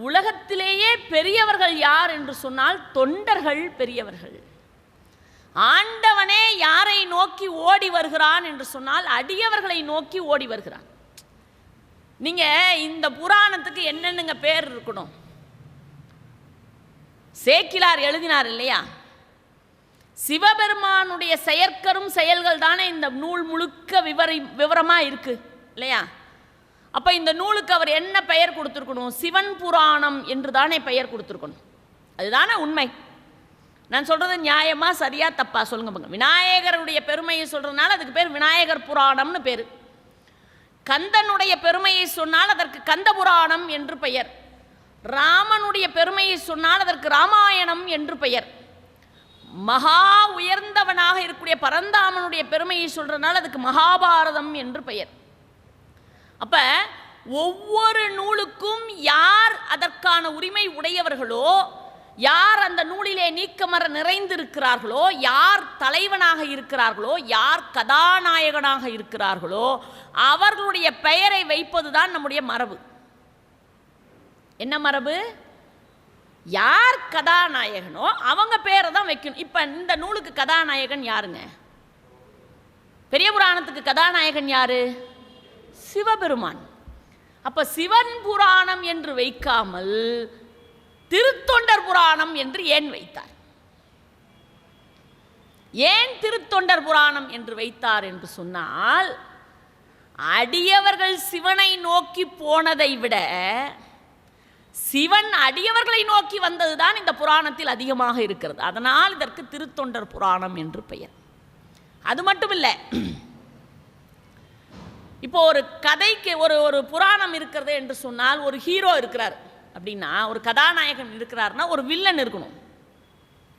உலகத்திலேயே பெரியவர்கள் யார் என்று சொன்னால் தொண்டர்கள் பெரியவர்கள். ஆண்டவனே யாரை நோக்கி ஓடி வருகிறான் என்று சொன்னால் அடியவர்களை நோக்கி ஓடி வருகிறான். நீங்க இந்த புராணத்துக்கு என்னென்னுங்க பேர் இருக்கணும்? சேக்கிலார் எழுதினார் இல்லையா? சிவபெருமானுடைய செயற்கரும் செயல்கள் தானே இந்த நூல் முழுக்க விவரமா இருக்கு இல்லையா? அப்ப இந்த நூலுக்கு அவர் என்ன பெயர் கொடுத்திருக்கணும்? சிவன் புராணம் என்று தானே பெயர் கொடுத்திருக்கணும். அதுதானே உண்மை. நான் சொல்றது நியாயமா சரியா தப்பா சொல்லுங்க. விநாயகருடைய பெருமையை சொல்றதுனால அதுக்கு பேர் விநாயகர் புராணம்னு பேரு. கந்தனுடைய பெருமையை சொன்னால் அதற்கு கந்த புராணம் என்று பெயர். ராமனுடைய பெருமையை சொன்னால் அதற்கு ராமாயணம் என்று பெயர். மகா உயர்ந்தவனாக இருக்கக்கூடிய பரந்தாமனுடைய பெருமையை சொல்றதுனால அதுக்கு மகாபாரதம் என்று பெயர். அப்ப ஒவ்வொரு நூலுக்கும் யார் அதற்கான உரிமை உடையவர்களோ, யார் அந்த நூலிலே நீக்கமர நிறைந்திருக்கிறார்களோ, யார் தலைவனாக இருக்கிறார்களோ, யார் கதாநாயகனாக இருக்கிறார்களோ அவர்களுடைய பெயரை வைப்பதுதான் நம்முடைய மரபு. என்ன மரபு? யார் கதாநாயகனோ அவங்க பேரை தான் வைக்கணும். இப்ப இந்த நூலுக்கு கதாநாயகன் யாருங்க? பெரிய புராணத்துக்கு கதாநாயகன் யாரு? சிவபெருமான். அப்ப சிவன் புராணம் என்று வைக்காமல் திருத்தொண்டர் புராணம் என்று ஏன் வைத்தார்? ஏன் திருத்தொண்டர் புராணம் என்று வைத்தார் என்று சொன்னால், அடியவர்கள் சிவனை நோக்கி போனதை விட சிவன் அடியவர்களை நோக்கி வந்ததுதான் இந்த புராணத்தில் அதிகமாக இருக்கிறது. அதனால் இதற்கு திருத்தொண்டர் புராணம் என்று பெயர். அது மட்டும் இல்லை, இப்போ ஒரு கதைக்கு ஒரு புராணம் இருக்கிறது என்று சொன்னால், ஒரு ஹீரோ இருக்கிறார் அப்படின்னா, ஒரு கதாநாயகன் இருக்கிறார்னா ஒரு வில்லன்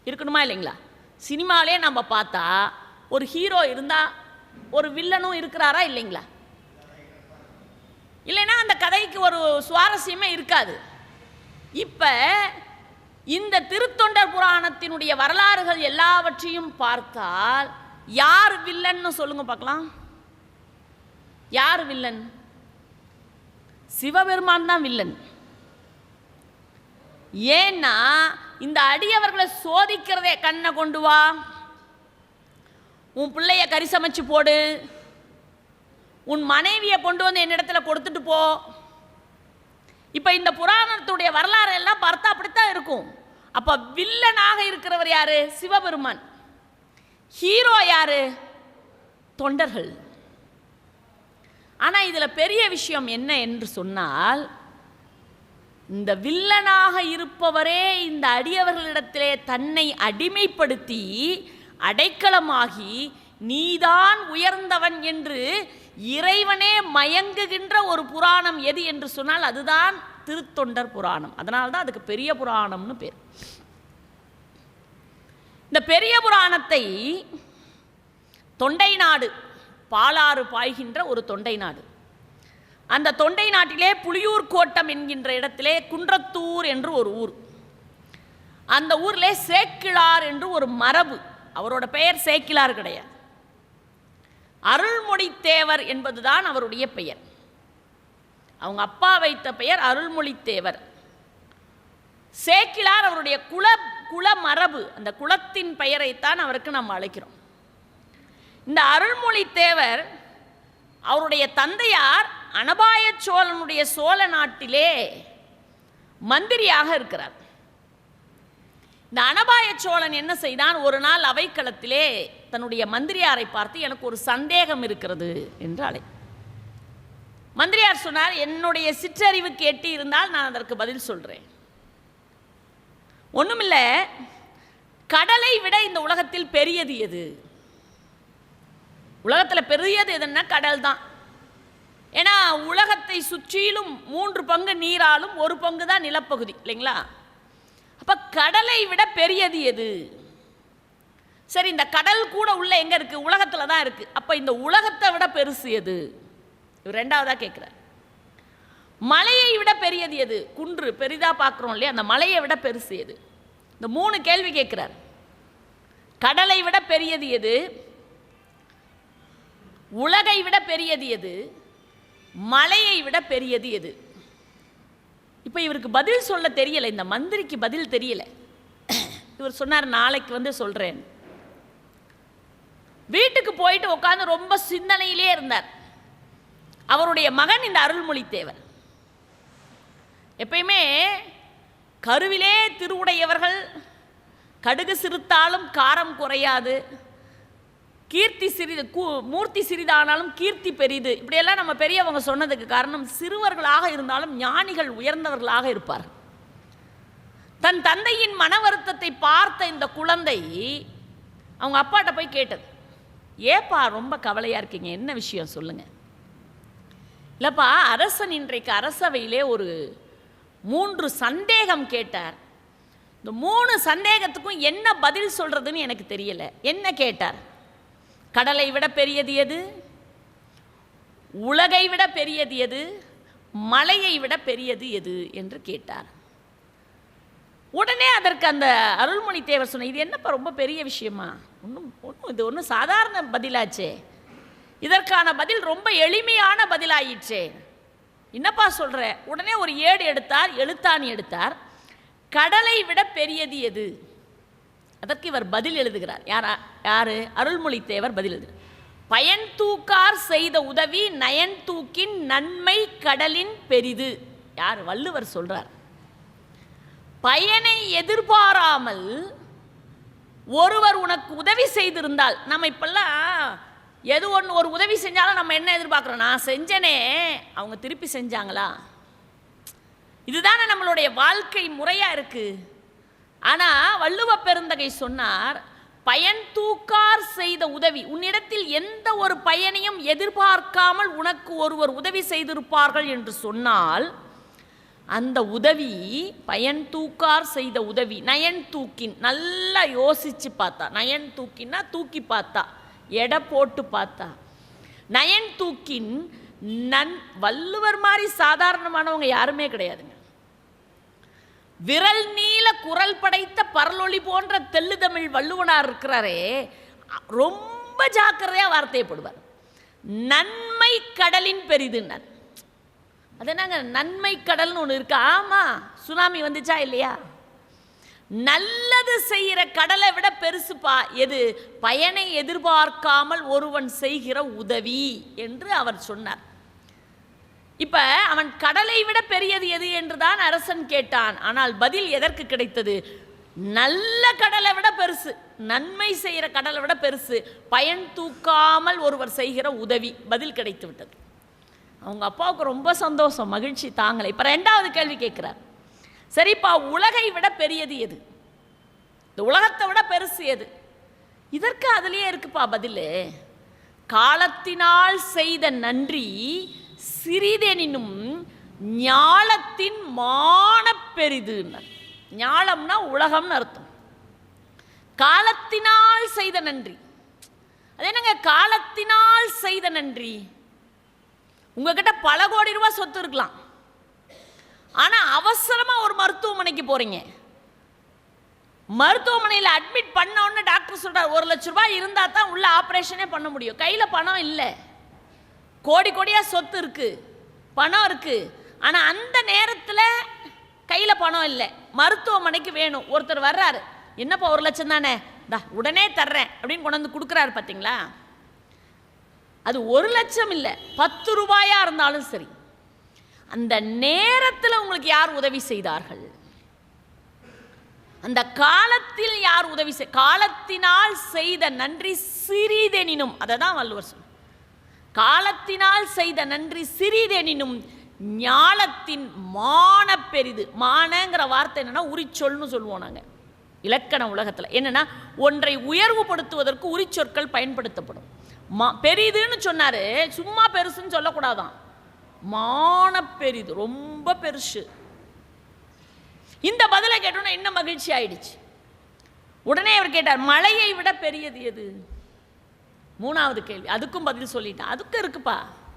இருக்கணுமா இல்லைங்களா? சினிமாவிலே நம்ம பார்த்தா ஒரு ஹீரோ இருந்தால் ஒரு வில்லனும் இருக்கிறாரா இல்லைங்களா? இல்லைன்னா அந்த கதைக்கு ஒரு சுவாரஸ்யமே இருக்காது. இப்ப இந்த திருத்தொண்டர் புராணத்தினுடைய வரலாறுகள் எல்லாவற்றையும் பார்த்தால் யார் வில்லன்னு சொல்லுங்க பார்க்கலாம். யார் வில்லன்? சிவபெருமான் தான் வில்லன். ஏன்னா இந்த அடியவர்களை சோதிக்கிறதே, கண்ணை கொண்டு வா, உன் பிள்ளைய கறி சமைச்சு போடு, உன் மனைவியை கொண்டு வந்து என்னிடத்துல கொடுத்துட்டு போ. இப்ப இந்த புராணத்துடைய வரலாறு எல்லாம் பார்த்தா அப்படித்தான் இருக்கும். அப்ப வில்லனாக இருக்கிறவர் யாரு? சிவபெருமான். ஹீரோ யாரு? தொண்டர்கள். ஆனா இதுல பெரிய விஷயம் என்ன என்று சொன்னால், இந்த வில்லனாக இருப்பவரே இந்த அடியவர்களிடத்திலே தன்னை அடிமைப்படுத்தி அடைக்கலமாகி நீதான் உயர்ந்தவன் என்று இறைவனே மயங்குகின்ற ஒரு புராணம் எது என்று சொன்னால் அதுதான் திருத்தொண்டர் புராணம். அதனால்தான் அதுக்கு பெரிய புராணம்னு பேர். இந்த பெரிய புராணத்தை தொண்டை நாடு, பாலாறு பாய்கின்ற ஒரு தொண்டை நாடு, அந்த தொண்டை நாட்டிலே புலியூர் கோட்டம் என்கின்ற இடத்திலே குன்றத்தூர் என்று ஒரு ஊர். அந்த ஊரிலே சேக்கிழார் என்று ஒரு மரபு. அவரோட பெயர் சேக்கிழார் கிடையாது, அருள்மொழித்தேவர் என்பதுதான் அவருடைய பெயர். அவங்க அப்பா வைத்த பெயர் அருள்மொழித்தேவர். சேக்கிழார் அவருடைய குல மரபு, அந்த குலத்தின் பெயரைத்தான் அவருக்கு நாம் அழைக்கிறோம். இந்த அருள்மொழித்தேவர் அவருடைய தந்தையார் அனபாய சோழனுடைய சோழ நாட்டிலே மந்திரியாக இருக்கிறார். இந்த அனபாய சோழன் என்ன செய்தான்? ஒரு நாள் அவைக்களத்திலே தன்னுடைய மந்திரியாரை பார்த்து, எனக்கு ஒரு சந்தேகம் இருக்கிறது என்று மந்திரியார் சொன்னார், என்னுடைய சிற்றறிவுக்கு எட்டி இருந்தால் நான் அதற்கு பதில் சொல்றேன். ஒண்ணுமில்ல, கடலை விட இந்த உலகத்தில் பெரியது எது? உலகத்தில் பெரியது எதுன்னா கடல் தான். ஏன்னா உலகத்தை சுற்றிலும் 3 பங்கு நீராலும் 1 பங்கு தான் நிலப்பகுதி இல்லைங்களா? அப்ப கடலை விட பெரியது எது? சரி, இந்த கடல் கூட உள்ள எங்க இருக்கு? உலகத்துல தான் இருக்கு. அப்ப இந்த உலகத்தை விட பெருசு எது? ரெண்டாவதா கேட்கிறார். மலையை விட பெரியது எது? குன்று பெரிதா பார்க்கிறோம் இல்லையா, அந்த மலையை விட பெருசு எது? இந்த 3 கேள்வி கேட்கிறார். கடலை விட பெரியது எது? உலகை விட பெரியது எது? மலையை விட பெரியது எது? இப்போ இவருக்கு பதில் சொல்ல தெரியலை, இந்த மந்திரிக்கு பதில் தெரியலை. இவர் சொன்னார், நாளைக்கு வந்து சொல்கிறேன். வீட்டுக்கு போயிட்டு உட்காந்து ரொம்ப சிந்தனையிலே இருந்தார். அவருடைய மகன் இந்த அருள்மொழித்தேவர். எப்பயுமே கருவிலே திருவுடையவர்கள், கடுகு சிறுத்தாலும் காரம் குறையாது, கீர்த்தி சிறிது மூர்த்தி சிறிதானாலும் கீர்த்தி பெரிது, இப்படியெல்லாம் நம்ம பெரியவங்க சொன்னதுக்கு காரணம், சிறுவர்களாக இருந்தாலும் ஞானிகள் உயர்ந்தவர்களாக இருப்பார். தன் தந்தையின் மன வருத்தத்தை பார்த்த இந்த குழந்தை அவங்க அப்பாட்ட போய் கேட்டது, ஏப்பா ரொம்ப கவலையாக இருக்கீங்க, என்ன விஷயம் சொல்லுங்க. இல்லைப்பா, அரசன் இன்றைக்கு அரசவையிலே ஒரு 3 சந்தேகம் கேட்டார். இந்த 3 சந்தேகத்துக்கும் என்ன பதில் சொல்றதுன்னு எனக்கு தெரியல. என்ன கேட்டார்? கடலை விட பெரியது எது? உலகை விட பெரியது எது? மலையை விட பெரியது எது என்று கேட்டார். உடனே அதற்கு அந்த அருள்மொழித்தேவர் சொன்ன, இது என்னப்பா ரொம்ப பெரிய விஷயமா? இது ஒன்றும் சாதாரண பதிலாச்சே, இதற்கான பதில் ரொம்ப எளிமையான பதிலாயிற்றே, என்னப்பா சொல்ற? உடனே ஒரு ஏடு எடுத்தார், எழுத்தாணி எடுத்தார். கடலை விட பெரியது எது? அதற்கு இவர் பதில் எழுதுகிறார். யாரு? அருள்மொழித்தேவர் பதில் எழுதுகிறார். பயன் தூக்கார் செய்த உதவி நயன் தூக்கின் நன்மை கடலின் பெரிது. யார்? வள்ளுவர் சொல்றார். பயனை எதிர்பாராமல் ஒருவர் உனக்கு உதவி செய்திருந்தால், நம்ம இப்பெல்லாம் எது ஒன்று ஒரு உதவி செஞ்சாலும் நம்ம என்ன எதிர்பார்க்குறோம்? நான் செஞ்சனே, அவங்க திருப்பி செஞ்சாங்களா? இதுதானே நம்மளுடைய வாழ்க்கை முறையாக இருக்குது. ஆனால் வள்ளுவ பெருந்தகை சொன்னார், பயன் தூக்கார் செய்த உதவி, உன்னிடத்தில் எந்த ஒரு பயனையும் எதிர்பார்க்காமல் உனக்கு ஒருவர் உதவி செய்திருப்பார்கள் என்று சொன்னால், அந்த உதவி பயன் தூக்கார் செய்த உதவி நயன் தூக்கின், நல்லா யோசிச்சு பார்த்தா, நயன் தூக்கின்னா தூக்கி பார்த்தா, எடை போட்டு பார்த்தா, நயன் தூக்கின் வள்ளுவர் மாதிரி சாதாரணமானவங்க யாருமே கிடையாதுங்க. விரல் நீல குரல் படைத்த பரலொளி போன்ற தெள்ளு தமிழ் வள்ளுவனார் இருக்கிறாரே, ரொம்ப ஜாக்கிரதையா வார்த்தையப்படுவார். நன்மை கடலின் பெரிதுன்னார். அது என்னங்க நன்மை கடல்னு ஒன்று இருக்கு? ஆமா, சுனாமி வந்துச்சா இல்லையா? நல்லது செய்கிற கடலை விட பெருசுப்பா எது? பயனை எதிர்பார்க்காமல் ஒருவன் செய்கிற உதவி என்று அவர் சொன்னார். இப்ப அவன் கடலை விட பெரியது எது என்றுதான் அரசன் கேட்டான். ஆனால் பதில் எதற்கு கிடைத்தது? நல்ல கடலை விட பெருசு, நன்மை செய்கிற கடலை விட பெருசு, பயன் தூக்காமல் ஒருவர் செய்கிற உதவி. பதில் கிடைத்து விட்டது. அவங்க அப்பாவுக்கு ரொம்ப சந்தோஷம், மகிழ்ச்சி தாங்கலை. இப்ப 2வது கேள்வி கேட்கிறார். சரிப்பா, உலகை விட பெரியது எது? இந்த உலகத்தை விட பெருசு எது? இதற்கு அதுலயே இருக்குப்பா பதில். காலத்தினால் செய்த நன்றி சிறிதெனினும் ஞாலத்தின் மான பெரிது. ஞாலம்னா உலகம்னு அர்த்தம். காலத்தினால் செய்த நன்றி, அது என்னங்க காலத்தினால் செய்த நன்றி? உங்ககிட்ட பல கோடி ரூபாய் சொத்து இருக்கலாம், ஆனா அவசரமா ஒரு மருத்துவமனைக்கு போறீங்க, மருத்துவமனையில் அட்மிட் பண்ண உடனே டாக்டர் சொல்றார் 1 லட்சம் ரூபாய் இருந்தா தான் உள்ள ஆபரேஷனே பண்ண முடியும். கையில பணம் இல்லை, கோடி கோடியா சொத்து இருக்கு, பணம் இருக்கு, ஆனா அந்த நேரத்தில் கையில பணம் இல்லை, மருத்துவமனைக்கு வேணும். ஒருத்தர் வர்றாரு, என்னப்பா 1 லட்சம் தானே, உடனே தர்றேன் அப்படின்னு கொண்டு வந்து கொடுக்குறாரு. பார்த்தீங்களா? அது 1 லட்சம் இல்லை, 10 ரூபாயா இருந்தாலும் சரி, அந்த நேரத்தில் உங்களுக்கு யார் உதவி செய்தார்கள்? அந்த காலத்தில் யார் உதவி காலத்தினால் செய்த நன்றி சிறிதெனினும், அதை தான் வள்ளுவர் சொல்ல, காலத்தினால் செய்த நன்றி சிறிதெனினும் ஞாலத்தின் மான பெரிது. மானங்கிற வார்த்தை என்னன்னா உரிச்சொல்னு சொல்லுவோம் நாங்கள் இலக்கண உலகத்தில். என்னன்னா ஒன்றை உயர்வுபடுத்துவதற்கு உரிச்சொற்கள் பயன்படுத்தப்படும். பெரிதுன்னு சொன்னாரு, சும்மா பெருசுன்னு சொல்லக்கூடாதான், மான பெரிது, ரொம்ப பெருசு. இந்த பதிலை கேட்டோன்னா இன்னும் மகிழ்ச்சி ஆயிடுச்சு. உடனே அவர் கேட்டார், மலையை விட பெரியது எது? 3வது கேள்வி. அதுக்கும் பதில் சொல்லிட்டான். அதுக்கும் இருக்குப்பா.